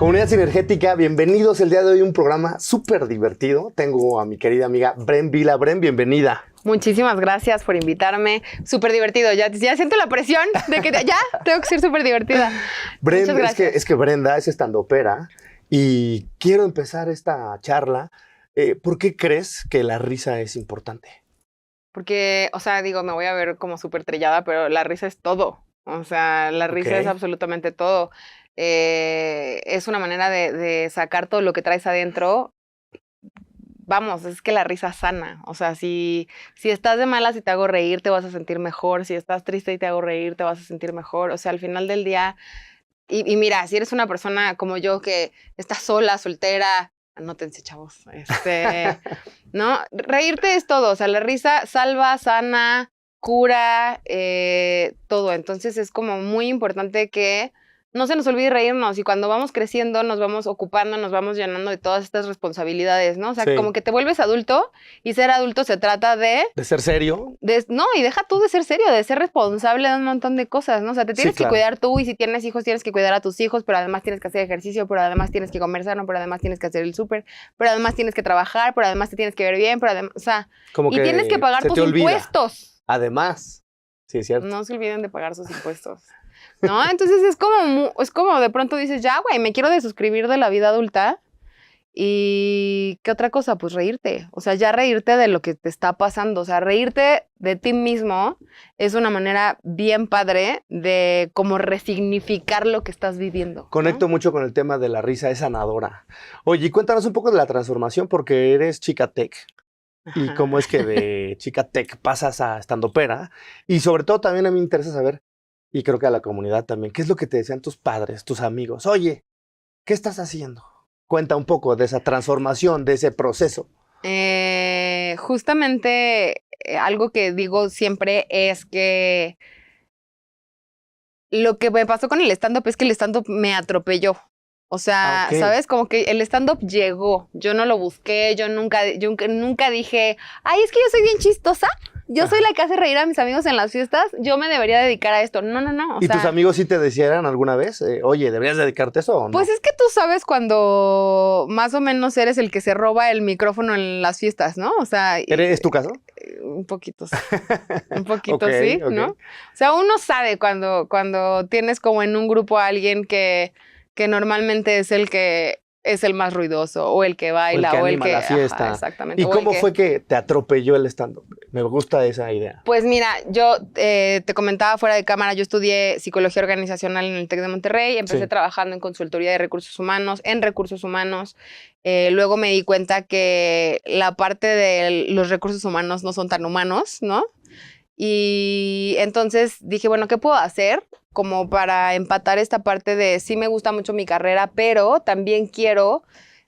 Comunidad Sinergética, bienvenidos el día de hoy a un programa súper divertido. Tengo a mi querida amiga Bren Vila. Bren, bienvenida. Muchísimas gracias por invitarme. Súper divertido. Ya siento la presión de que ya tengo que ser súper divertida. Bren, Muchas gracias. es que Brenda es estandopera y quiero empezar esta charla. ¿Por qué crees que la risa es importante? Porque, o sea, digo, me voy a ver como súper trillada, pero la risa es todo. O sea, la risa es absolutamente todo. Es una manera de sacar todo lo que traes adentro. Vamos, es que la risa sana. O sea, si estás de malas y te hago reír, te vas a sentir mejor. Si estás triste y te hago reír, te vas a sentir mejor. O sea, al final del día, y mira, si eres una persona como yo que está sola, soltera, anótense, chavos. ¿No? Reírte es todo. O sea, la risa salva, sana, cura, todo. Entonces es como muy importante que no se nos olvide reírnos, y cuando vamos creciendo nos vamos ocupando, nos vamos llenando de todas estas responsabilidades, ¿no? O sea, como que te vuelves adulto, y ser adulto se trata de... ¿De ser serio? No, y deja tú de ser serio, de ser responsable de un montón de cosas, ¿no? O sea, te tienes que cuidar tú, y si tienes hijos tienes que cuidar a tus hijos, pero además tienes que hacer ejercicio, pero además tienes que comer sano, pero además tienes que hacer el súper, pero además tienes que trabajar, pero además te tienes que ver bien, pero además, o sea, como y tienes que pagar tus impuestos. Además, sí, es cierto. No se olviden de pagar sus impuestos. ¿No? Entonces es como de pronto dices, ya, güey, me quiero desuscribir de la vida adulta. ¿Y qué otra cosa? Pues reírte. O sea, ya reírte de lo que te está pasando. O sea, reírte de ti mismo es una manera bien padre de como resignificar lo que estás viviendo, ¿no? Conecto mucho con el tema de la risa, es sanadora. Oye, cuéntanos un poco de la transformación, porque eres chica tech. Y cómo es que de chica tech pasas a estandopera. Y sobre todo también a mí me interesa saber, y creo que a la comunidad también, ¿qué es lo que te decían tus padres, tus amigos? Oye, ¿qué estás haciendo? Cuenta un poco de esa transformación, de ese proceso. Justamente algo que digo siempre es que lo que me pasó con el stand-up es que el stand-up me atropelló. O sea, ¿sabes? Como que el stand-up llegó. Yo no lo busqué, yo nunca dije, ay, es que yo soy bien chistosa. Yo soy la que hace reír a mis amigos en las fiestas. Yo me debería dedicar a esto. No. ¿Y tus amigos sí te decían alguna vez, oye, ¿deberías dedicarte a eso o no? Pues es que tú sabes cuando más o menos eres el que se roba el micrófono en las fiestas, ¿no? O sea... ¿Es tu caso? Un poquito, sí. Un poquito, sí, ¿no? O sea, uno sabe cuando tienes como en un grupo a alguien que normalmente es el que es el más ruidoso, o el que baila, o el que... la fiesta. Ajá, exactamente. ¿Y cómo fue que te atropelló el stand-up? Me gusta esa idea. Pues mira, yo te comentaba fuera de cámara, yo estudié psicología organizacional en el TEC de Monterrey, empecé trabajando en consultoría de recursos humanos, luego me di cuenta que la parte de los recursos humanos no son tan humanos, ¿no? Y entonces dije, bueno, ¿qué puedo hacer como para empatar esta parte de sí me gusta mucho mi carrera, pero también quiero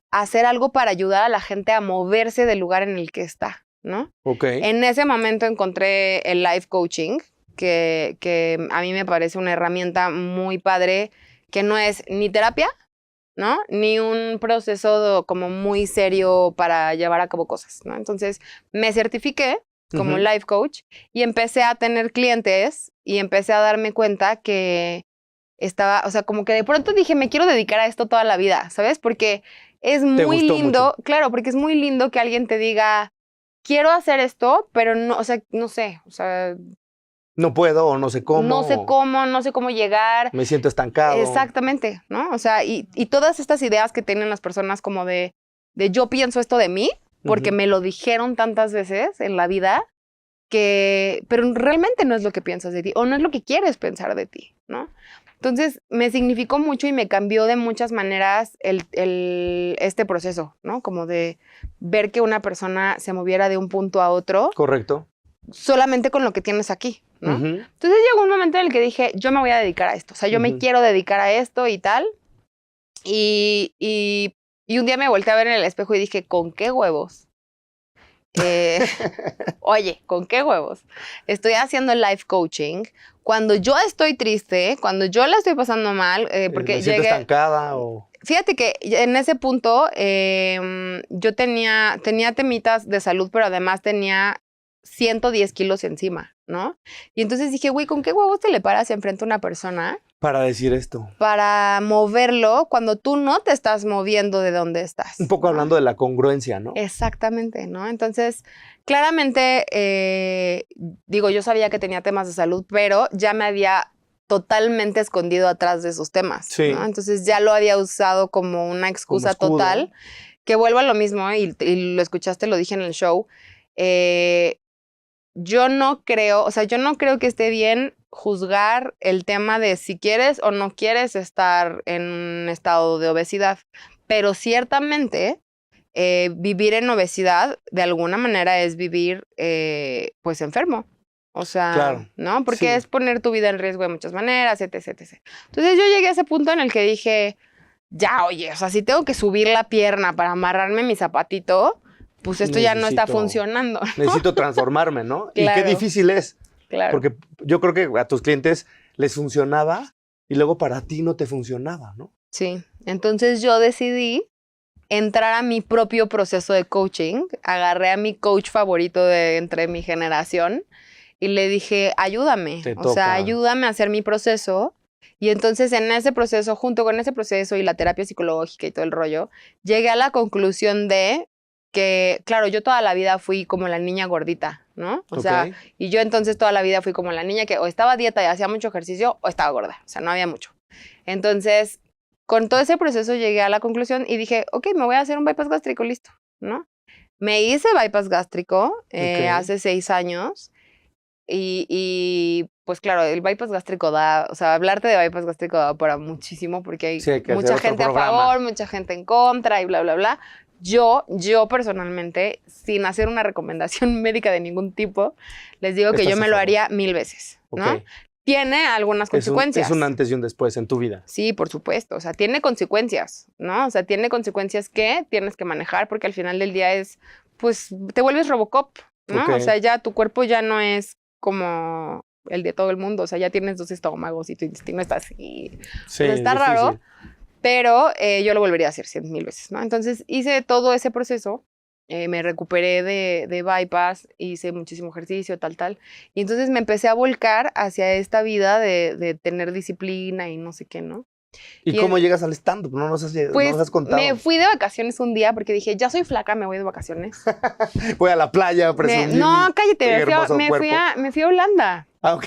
hacer algo para ayudar a la gente a moverse del lugar en el que está, ¿no? En ese momento encontré el life coaching, que a mí me parece una herramienta muy padre, que no es ni terapia, ¿no? Ni un proceso como muy serio para llevar a cabo cosas, ¿no? Entonces me certifiqué como life coach, y empecé a tener clientes, y empecé a darme cuenta que estaba, o sea, como que de pronto dije, me quiero dedicar a esto toda la vida, ¿sabes? Porque es muy lindo, claro, porque es muy lindo que alguien te diga, quiero hacer esto, pero no, o sea, no sé, o sea... No puedo, o no sé cómo. No sé cómo llegar. Me siento estancado. Exactamente, ¿no? O sea, y todas estas ideas que tienen las personas como de yo pienso esto de mí, porque me lo dijeron tantas veces en la vida, pero realmente no es lo que piensas de ti, o no es lo que quieres pensar de ti, ¿no? Entonces, me significó mucho y me cambió de muchas maneras este proceso, ¿no? Como de ver que una persona se moviera de un punto a otro. Correcto. Solamente con lo que tienes aquí, ¿no? Entonces llegó un momento en el que dije, yo me voy a dedicar a esto, o sea, yo me quiero dedicar a esto y tal. Y un día me volteé a ver en el espejo y dije, ¿con qué huevos? Oye, ¿con qué huevos? Estoy haciendo life coaching cuando yo estoy triste, cuando yo la estoy pasando mal, porque ¿Me siento estancada o...? Fíjate que en ese punto yo tenía temitas de salud, pero además tenía 110 kilos encima. ¿no? Y entonces dije, güey, ¿con qué huevos te le paras enfrente a una persona Para decir esto. para moverlo cuando tú no te estás moviendo de donde estás? Un poco ¿no? hablando de la congruencia, ¿no? Exactamente, ¿no? Entonces, claramente, digo, yo sabía que tenía temas de salud, pero ya me había totalmente escondido atrás de esos temas, Sí. ¿no? Entonces ya lo había usado como una excusa Como escudo. total, que vuelvo a lo mismo, y lo escuchaste, lo dije en el show. Yo no creo, o sea, yo no creo que esté bien juzgar el tema de si quieres o no quieres estar en un estado de obesidad, pero ciertamente vivir en obesidad de alguna manera es vivir pues enfermo. O sea, Claro, ¿no? Porque sí. es poner tu vida en riesgo de muchas maneras, etc, etc. Entonces yo llegué a ese punto en el que dije, ya, oye, o sea, si tengo que subir la pierna para amarrarme mi zapatito, pues esto ya no está funcionando. Necesito transformarme, ¿no? Y qué Claro. difícil es. Claro. Porque yo creo que a tus clientes les funcionaba y luego para ti no te funcionaba, ¿no? Sí, entonces yo decidí entrar a mi propio proceso de coaching. Agarré a mi coach favorito de entre mi generación y le dije, ayúdame. Te O sea, toca. ayúdame a hacer mi proceso. Y entonces en ese proceso, junto con ese proceso y la terapia psicológica y todo el rollo, llegué a la conclusión de que, claro, yo toda la vida fui como la niña gordita, ¿no? O sea, Ok. y yo entonces toda la vida fui como la niña que o estaba a dieta y hacía mucho ejercicio o estaba gorda. O sea, no había mucho. Entonces, con todo ese proceso llegué a la conclusión y dije, ok, me voy a hacer un bypass gástrico, listo, ¿no? Me hice bypass gástrico Ok. hace 6 años y pues claro, el bypass gástrico da, o sea, hablarte de bypass gástrico da para muchísimo porque hay Sí, hay que hacer mucha otro gente programa. a favor, mucha gente en contra y bla, bla, bla. Yo personalmente, sin hacer una recomendación médica de ningún tipo, les digo que Estás yo a me lo favor. haría 1000 veces, ¿no? Ok. Tiene algunas consecuencias. Es un antes y un después en tu vida. Sí, por supuesto. O sea, tiene consecuencias, ¿no? O sea, tiene consecuencias que tienes que manejar porque al final del día es, pues, te vuelves Robocop, ¿no? Ok. O sea, ya tu cuerpo ya no es como el de todo el mundo. O sea, ya tienes 2 estómagos y tu intestino está así. Sí, Está difícil. raro, pero yo lo volvería a hacer 100,000 veces, ¿no? Entonces, hice todo ese proceso. Me recuperé de bypass, hice muchísimo ejercicio, tal. Y entonces me empecé a volcar hacia esta vida de tener disciplina y no sé qué, ¿no? ¿Y Y cómo en- llegas al stand-up? No nos has Pues contado. me fui de vacaciones un día porque dije, ya soy flaca, me voy de vacaciones. Voy a la playa a presumir No, mi cállate, hermoso me fui cuerpo. a Holanda. Ah, ok.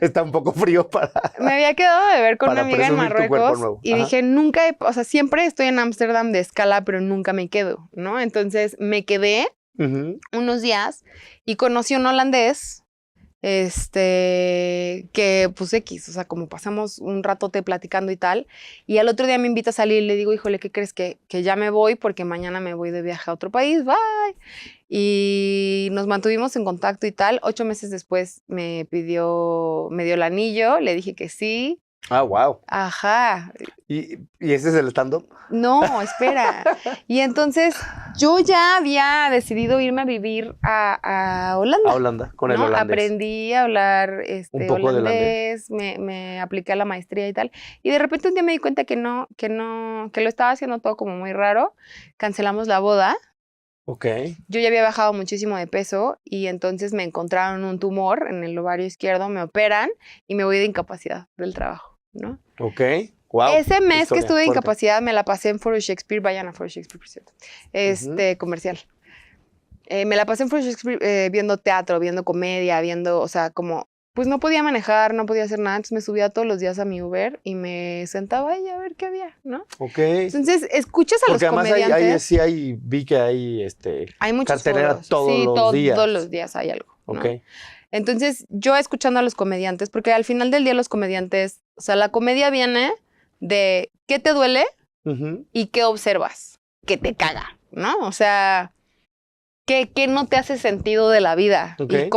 Está un poco frío para... Me había quedado de ver con una Para amiga en presumir tu cuerpo Marruecos nuevo. y Ajá. dije, nunca, o sea, siempre estoy en Ámsterdam de escala, pero nunca me quedo, ¿no? Entonces me quedé Ujú. unos días y conocí a un holandés, que pues X, o sea, como pasamos un ratote platicando y tal, y al otro día me invita a salir y le digo, híjole, ¿qué crees? Que ya me voy porque mañana me voy de viaje a otro país, bye. Y nos mantuvimos en contacto y tal. 8 meses después me dio el anillo, le dije que sí. Ah, wow. Ajá. ¿Y ese es el stand-up? No, espera. Y entonces yo ya había decidido irme a vivir a Holanda. A Holanda, con el ¿no? holandés. Aprendí a hablar Un poco de holandés, me apliqué a la maestría y tal. Y de repente un día me di cuenta que lo estaba haciendo todo como muy raro. Cancelamos la boda. Ok. Yo ya había bajado muchísimo de peso y entonces me encontraron un tumor en el ovario izquierdo, me operan y me voy de incapacidad del trabajo, ¿no? Ok. Wow. Ese mes que Historia estuve de fuerte. incapacidad me la pasé en Foro Shakespeare, vayan a Foro Shakespeare, por cierto. Comercial. Me la pasé en Foro Shakespeare viendo teatro, viendo comedia, o sea, como, pues no podía manejar, no podía hacer nada, entonces me subía todos los días a mi Uber y me sentaba ahí a ver qué había, ¿no? Ok. Entonces, escuchas a Porque los además comediantes. vi que hay Hay muchos cartelera foros. todos Sí, los días. todos los días hay algo, ¿no? Ok. Entonces, yo escuchando a los comediantes, porque al final del día los comediantes, o sea, la comedia viene de qué te duele Ujú. y qué observas, que te caga, ¿no? O sea, qué no te hace sentido de la vida Ok. y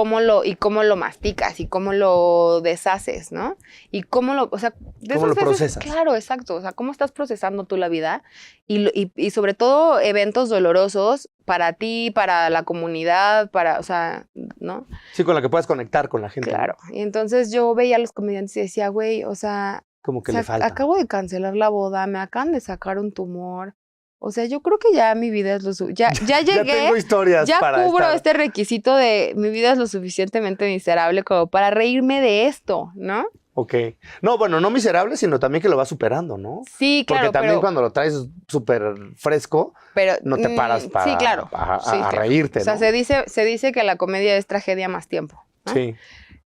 cómo lo masticas y cómo lo deshaces, ¿no? Y o sea, de ¿Cómo esas lo veces, procesas? claro, exacto, o sea, cómo estás procesando tú la vida y sobre todo eventos dolorosos para ti, para la comunidad, o sea, ¿no? Sí, con la que puedas conectar con la gente. ¿no? Claro. Y entonces yo veía a los comediantes y decía, güey, o sea, Como que le falta. acabo de cancelar la boda, me acaban de sacar un tumor. O sea, yo creo que ya mi vida es ya Ya llegué, tengo historias ya para cubro estar. este requisito de mi vida es lo suficientemente miserable como para reírme de esto, ¿no? Ok. No, bueno, no miserable, sino también que lo vas superando, ¿no? Sí, Porque claro, también pero, cuando lo traes súper fresco, pero no te paras sí, claro, sí, a claro. reírte, O sea, ¿no? se dice que la comedia es tragedia más tiempo, ¿no? Sí.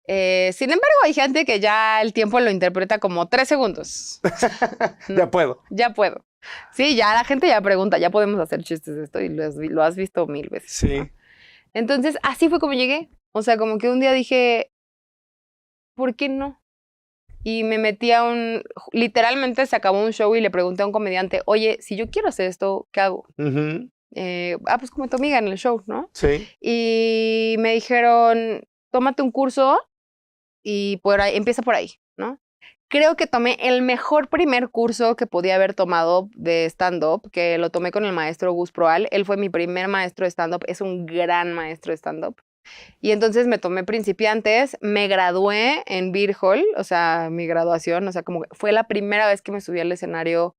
Sin embargo, hay gente que ya el tiempo lo interpreta como 3 segundos. Ya puedo. Ya puedo. Sí, ya la gente ya pregunta, ya podemos hacer chistes de esto y lo has visto 1000 veces. Sí. ¿No? Entonces, así fue como llegué. O sea, como que un día dije, ¿por qué no? Y me metí literalmente se acabó un show y le pregunté a un comediante, oye, si yo quiero hacer esto, ¿qué hago? Ujú. Pues como tu amiga en el show, ¿no? Sí. Y me dijeron, tómate un curso y empieza por ahí, ¿no? Creo que tomé el mejor primer curso que podía haber tomado de stand-up, que lo tomé con el maestro Gus Proal. Él fue mi primer maestro de stand-up, es un gran maestro de stand-up. Y entonces me tomé principiantes, me gradué en Beer Hall, o sea, mi graduación, o sea, como que fue la primera vez que me subí al escenario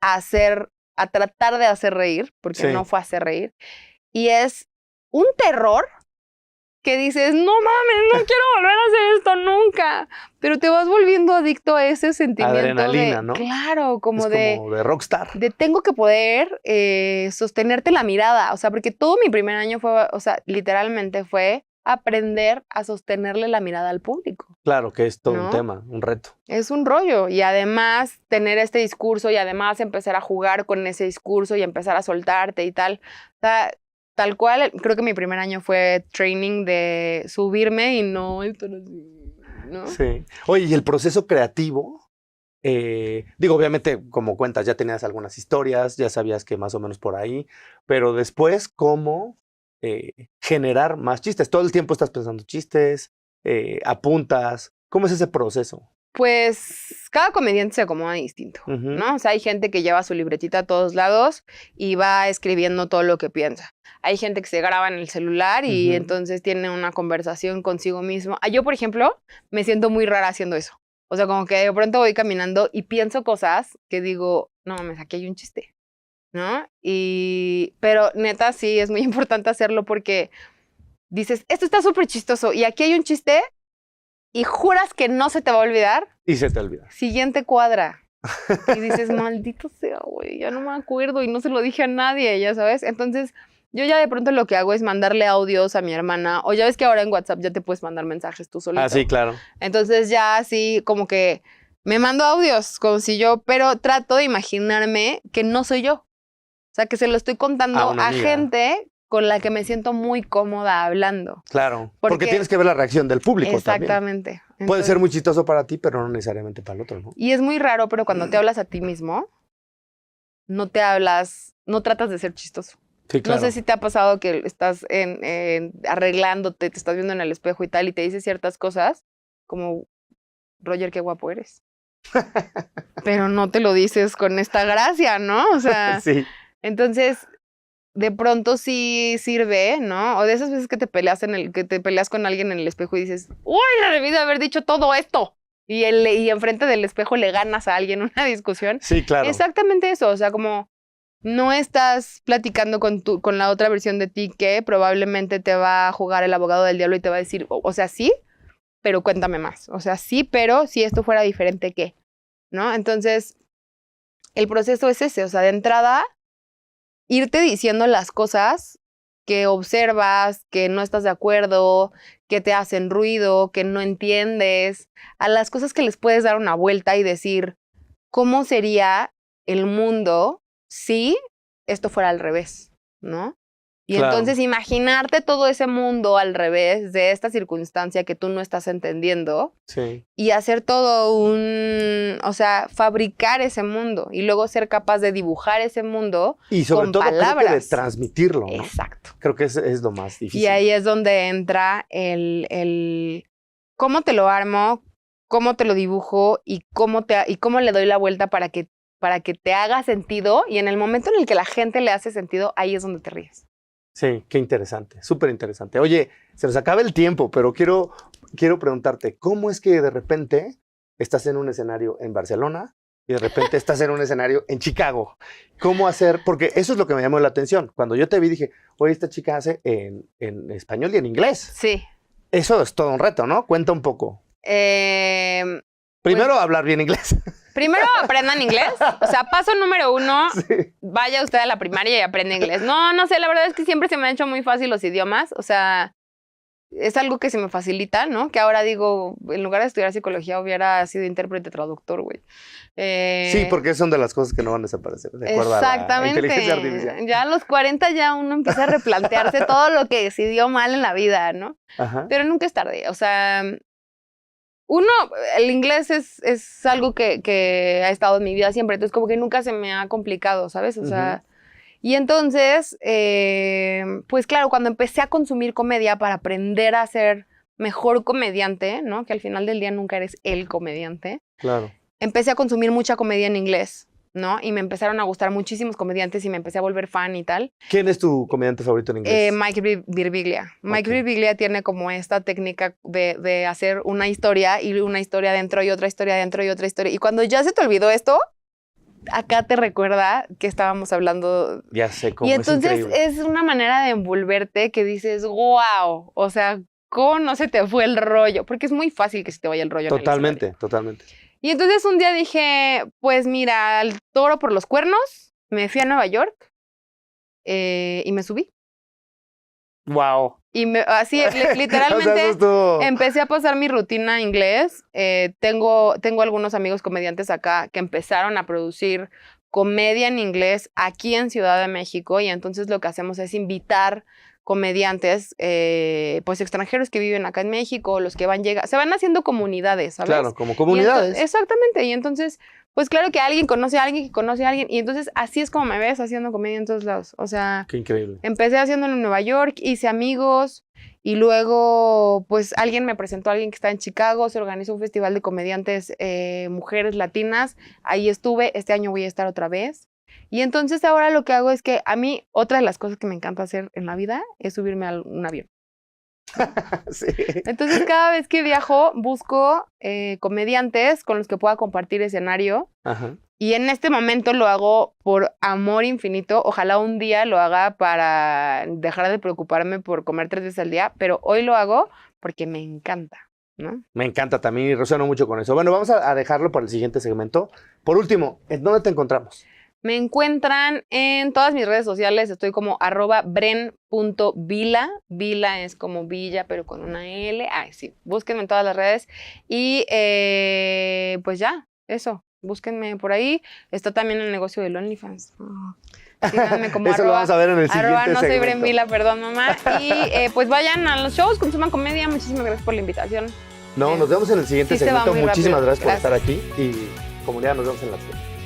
a tratar de hacer reír, porque Sí. no fue hacer reír. Y es un terror que dices, no mames, no quiero volver a hacer esto nunca. Pero te vas volviendo adicto a ese sentimiento Adrenalina, ¿no? claro, como Es de, como de rockstar. de tengo que poder sostenerte la mirada. O sea, porque todo mi primer año fue, o sea, literalmente fue aprender a sostenerle la mirada al público. Claro que es todo un ¿No? tema, un reto. Es un rollo. Y además tener este discurso y además empezar a jugar con ese discurso y empezar a soltarte y tal. O sea, tal cual, creo que mi primer año fue training de subirme y no estar así, ¿no? Sí. Oye, y el proceso creativo, digo, obviamente, como cuentas, ya tenías algunas historias, ya sabías que más o menos por ahí, pero después, ¿cómo generar más chistes? Todo el tiempo estás pensando chistes, apuntas. ¿Cómo es ese proceso? Pues cada comediante se acomoda distinto, Ujú. ¿no? O sea, hay gente que lleva su libretita a todos lados y va escribiendo todo lo que piensa. Hay gente que se graba en el celular y Ujú. entonces tiene una conversación consigo mismo. Yo, por ejemplo, me siento muy rara haciendo eso. O sea, como que de pronto voy caminando y pienso cosas que digo, no mames, aquí hay un chiste, ¿no? Pero neta, sí, es muy importante hacerlo porque dices, esto está súper chistoso y aquí hay un chiste y juras que no se te va a olvidar. Y se te olvida. Siguiente cuadra. Y dices, maldito sea, güey, ya no me acuerdo y no se lo dije a nadie, ya sabes. Entonces, yo ya de pronto lo que hago es mandarle audios a mi hermana. O ya ves que ahora en WhatsApp ya te puedes mandar mensajes tú solito. Ah, sí, claro. Entonces ya así como que me mando audios como si pero trato de imaginarme que no soy yo. O sea, que se lo estoy contando A una a amiga. gente con la que me siento muy cómoda hablando. Claro. Porque- Porque tienes que ver la reacción del público también. Exactamente. Puede ser muy chistoso para ti, pero no necesariamente para el otro, ¿no? Y es muy raro, pero cuando te hablas a ti mismo, no tratas de ser chistoso. Sí, claro. No sé si te ha pasado que estás arreglándote, te estás viendo en el espejo y tal, y te dices ciertas cosas, como, Roger, qué guapo eres. Pero no te lo dices con esta gracia, ¿no? O sea, Sí. entonces, de pronto sí sirve, ¿no? O de esas veces que te peleas con alguien en el espejo y dices, uy, le debí de haber dicho todo esto. Y enfrente del espejo le ganas a alguien una discusión. Sí, claro. Exactamente eso, o sea, como no estás platicando con la otra versión de ti que probablemente te va a jugar el abogado del diablo y te va a decir, o sea, sí, pero cuéntame más. O sea, sí, pero si esto fuera diferente, ¿qué? ¿No? Entonces, el proceso es ese, o sea, de entrada, irte diciendo las cosas que observas, que no estás de acuerdo, que te hacen ruido, que no entiendes, a las cosas que les puedes dar una vuelta y decir, ¿cómo sería el mundo si esto fuera al revés? ¿No? Y Claro. entonces imaginarte todo ese mundo al revés de esta circunstancia que tú no estás entendiendo Sí. y hacer todo o sea, fabricar ese mundo y luego ser capaz de dibujar ese mundo Y sobre con todo creo que de palabras. transmitirlo, ¿no? Exacto. Creo que es lo más difícil. Y ahí es donde entra el cómo te lo armo, cómo te lo dibujo y cómo le doy la vuelta para que te haga sentido. Y en el momento en el que la gente le hace sentido, ahí es donde te ríes. Sí, qué interesante, súper interesante. Oye, se nos acaba el tiempo, pero quiero preguntarte, ¿cómo es que de repente estás en un escenario en Barcelona y de repente estás en un escenario en Chicago. ¿Cómo hacer? Porque eso es lo que me llamó la atención. Cuando yo te vi dije, oye, esta chica hace en español y en inglés. Sí. Eso es todo un reto, ¿no? Cuenta un poco. Primero, hablar bien inglés. Primero aprendan inglés. O sea, paso número 1, Sí. vaya usted a la primaria y aprende inglés. No sé, la verdad es que siempre se me han hecho muy fácil los idiomas. O sea, es algo que se me facilita, ¿no? Que ahora digo, en lugar de estudiar psicología hubiera sido intérprete traductor, güey. Sí, porque son de las cosas que no van a desaparecer, de acuerdo a la inteligencia artificial. Ya a los 40 ya uno empieza a replantearse todo lo que decidió mal en la vida, ¿no? Ajá. Pero nunca es tarde. O sea, el inglés es algo que ha estado en mi vida siempre. Entonces, como que nunca se me ha complicado, ¿sabes? O sea, y entonces, pues claro, cuando empecé a consumir comedia para aprender a ser mejor comediante, ¿no? Que al final del día nunca eres el comediante. Claro. Empecé a consumir mucha comedia en inglés, ¿no? Y me empezaron a gustar muchísimos comediantes y me empecé a volver fan y tal. ¿Quién es tu comediante favorito en inglés? Mike Birbiglia. Mike Ok. Birbiglia tiene como esta técnica de hacer una historia y una historia dentro y otra historia dentro y otra historia. Y cuando ya se te olvidó esto, acá te recuerda que estábamos hablando. Ya sé cómo Y es entonces increíble. es una manera de envolverte que dices, wow, o sea, ¿cómo no se te fue el rollo? Porque es muy fácil que se te vaya el rollo. Totalmente, totalmente. Y entonces un día dije, pues mira, al toro por los cuernos, me fui a Nueva York y me subí. Wow. Y así, literalmente, O sea, eso estuvo... empecé a pasar mi rutina en inglés. Tengo algunos amigos comediantes acá que empezaron a producir comedia en inglés aquí en Ciudad de México y entonces lo que hacemos es invitar comediantes, pues extranjeros que viven acá en México, los que se van haciendo comunidades, ¿sabes? Claro, como comunidades. Exactamente, y entonces, pues claro que alguien conoce a alguien que conoce a alguien, y entonces así es como me ves haciendo comedia en todos lados, o sea... Qué increíble. Empecé haciéndolo en Nueva York, hice amigos, y luego, pues alguien me presentó a alguien que está en Chicago, se organizó un festival de comediantes mujeres latinas, ahí estuve, este año voy a estar otra vez. Y entonces ahora lo que hago es que a mí, otra de las cosas que me encanta hacer en la vida es subirme a un avión. Sí. Entonces cada vez que viajo busco comediantes con los que pueda compartir escenario. Ajá. Y en este momento lo hago por amor infinito. Ojalá un día lo haga para dejar de preocuparme por comer 3 veces al día, pero hoy lo hago porque me encanta, ¿no? Me encanta también y resueno mucho con eso. Bueno, vamos a dejarlo para el siguiente segmento. Por último, ¿en dónde te encontramos? Me encuentran en todas mis redes sociales. Estoy como @bren.vila. Vila es como villa, pero con una L. Ay, sí. Búsquenme en todas las redes. Y pues ya, eso. Búsquenme por ahí. Está también el negocio del OnlyFans. Síganme como Eso lo vamos a ver en el siguiente no soy segmento. Bren Vila, perdón, mamá. Y pues vayan a los shows, consuman comedia. Muchísimas gracias por la invitación. No, nos vemos en el siguiente Sí se va segmento. muy Muchísimas rápido. gracias por estar aquí y comunidad, nos vemos en la siguiente.